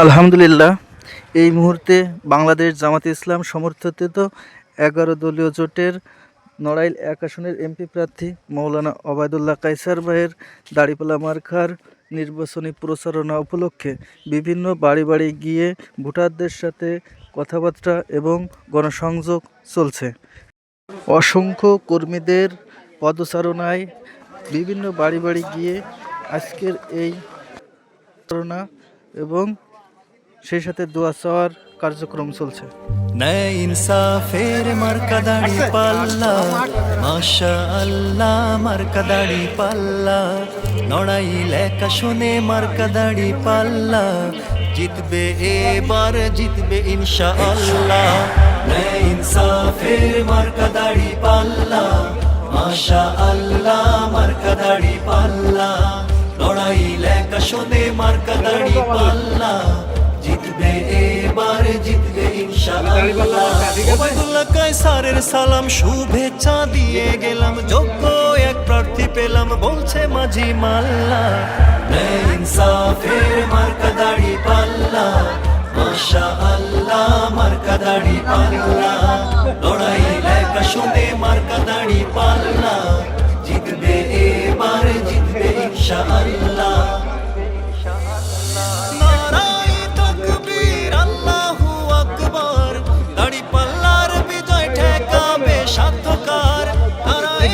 আলহামদুলিল্লাহ, এই মুহূর্তে বাংলাদেশ জামাতে ইসলাম সমর্থিত ১১ দলীয় জোটের নড়াইল ১ আসনের এমপি প্রার্থী মৌলানা ওবায়দুল্লাহ কায়সার ভাইয়ের দাঁড়িপাল্লা মার্কার নির্বাচনী প্রচারণা উপলক্ষে বিভিন্ন বাড়ি বাড়ি গিয়ে ভোটারদের সাথে কথাবার্তা এবং গণসংযোগ চলছে। অসংখ্য কর্মীদের পদচারণায় বিভিন্ন বাড়ি বাড়ি গিয়ে আজকের এই প্রচারণা এবং সেই সাথে দোয়া চাওয়ার কার্যক্রম চলছে। ন্যায় ইনসাফের মার্কা দাড়ি পাল্লা, মাশাআল্লাহ মার্কা দাড়ি পাল্লা, নড়াইল ১ আসনে মার্কা দাড়ি পাল্লা, জিতবে এবার জিতবে ইনশাআল্লাহ। ন্যায় ইনসাফের মার্কা দাড়ি পাল্লা, মাশাআল্লাহ মার্কা দাড়ি পাল্লা, নড়াইল ১ আসনে মার্কা দাড়ি পাল্লা, জিতবে এবার জিতবে ইনশাআল্লাহ। ওবায়দুল্লাহ কায়সারের সালাম শুভেচ্ছা দিয়ে গেলাম, যোগ্য এক প্রার্থী পেলাম বলছে মাঝি মাল্লা। ন্যায় ইনসাফের মার্কা দাড়ি পাল্লা, মাশাআল্লাহ মার্কা দাড়ি পাল্লা, নড়াইল ১ আসনে মার্কা দাড়ি পাল্লা, জিতবে এবার জিতবে ইনশাআল্লাহ।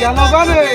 জনগণের